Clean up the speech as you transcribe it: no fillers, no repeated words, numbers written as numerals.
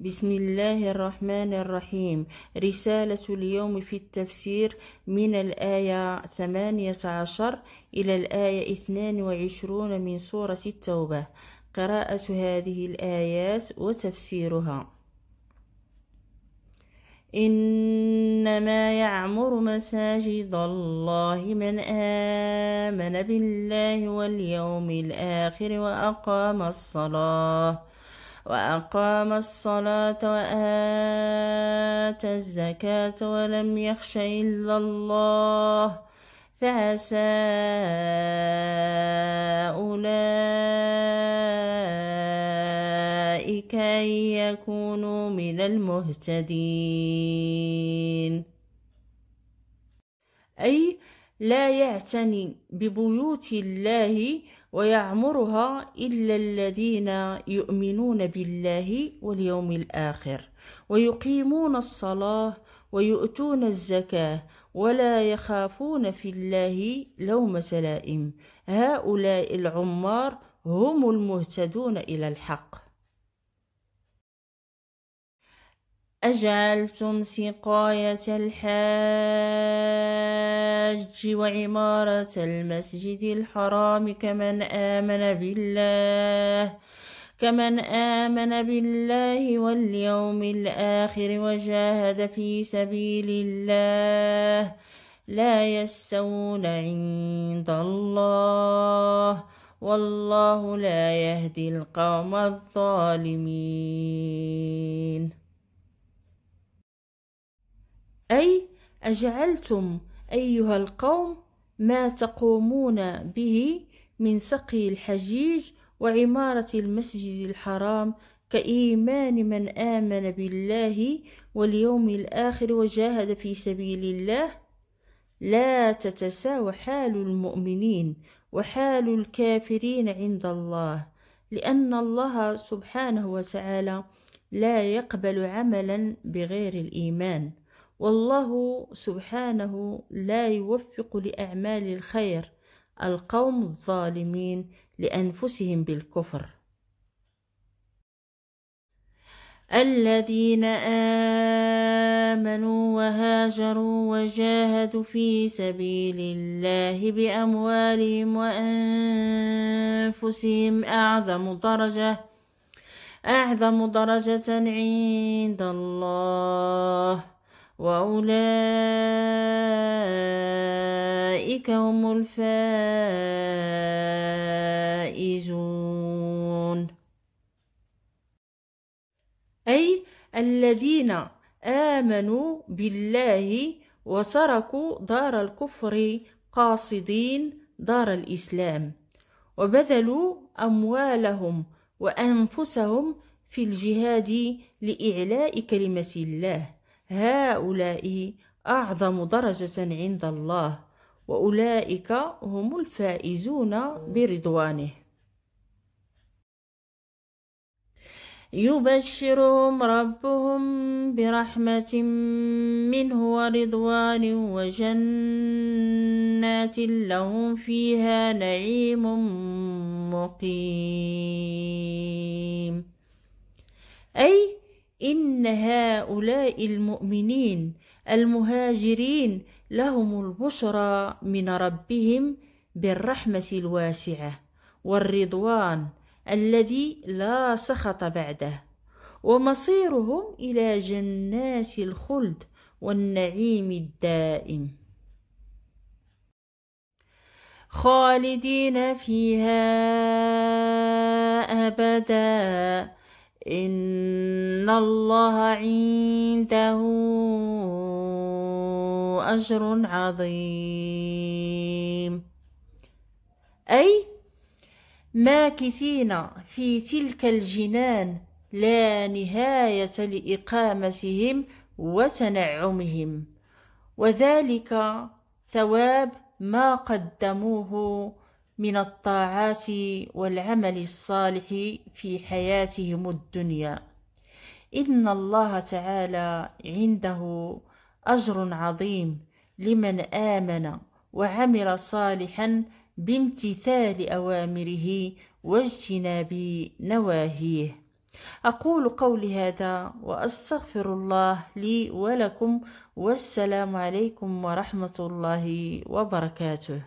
بسم الله الرحمن الرحيم. رسالة اليوم في التفسير من الآية 18 إلى الآية 22 من سورة التوبة. قراءة هذه الآيات وتفسيرها. إنما يعمر مساجد الله من آمن بالله واليوم الآخر وأقام الصلاة وآتى الزكاة ولم يخش إلا الله فعسى أولئك أن يكونوا من المهتدين. أي لا يعتني ببيوت الله ويعمرها إلا الذين يؤمنون بالله واليوم الآخر ويقيمون الصلاة ويؤتون الزكاة ولا يخافون في الله لومة لائم. هؤلاء العمار هم المهتدون إلى الحق. أجعلتم سقاية الحاج وعمارة المسجد الحرام كمن آمن بالله واليوم الآخر وجاهد في سبيل الله لا يستوون عند الله والله لا يهدي القوم الظالمين. أي أجعلتم أيها القوم ما تقومون به من سقي الحجيج وعمارة المسجد الحرام كإيمان من آمن بالله واليوم الآخر وجاهد في سبيل الله لا تتساوى حال المؤمنين وحال الكافرين عند الله، لأن الله سبحانه وتعالى لا يقبل عملا بغير الإيمان، والله سبحانه لا يوفق لأعمال الخير القوم الظالمين لأنفسهم بالكفر. الذين آمنوا وهاجروا وجاهدوا في سبيل الله بأموالهم وأنفسهم أعظم درجة عند الله وأولئك هم الفائزون. أي الذين آمنوا بالله وتركوا دار الكفر قاصدين دار الإسلام وبذلوا أموالهم وأنفسهم في الجهاد لإعلاء كلمة الله، هؤلاء أعظم درجة عند الله وأولئك هم الفائزون برضوانه. يبشرهم ربهم برحمة منه ورضوان وجنات لهم فيها نعيم مقيم. أي إن هؤلاء المؤمنين المهاجرين لهم البشرى من ربهم بالرحمة الواسعة والرضوان الذي لا سخط بعده، ومصيرهم إلى جنات الخلد والنعيم الدائم خالدين فيها أبدا إن الله عنده أجر عظيم. أي ماكثين في تلك الجنان لا نهاية لإقامتهم وتنعمهم، وذلك ثواب ما قدموه من الطاعات والعمل الصالح في حياتهم الدنيا. إن الله تعالى عنده أجر عظيم لمن آمن وعمل صالحا بامتثال أوامره واجتناب نواهيه. أقول قولي هذا وأستغفر الله لي ولكم، والسلام عليكم ورحمة الله وبركاته.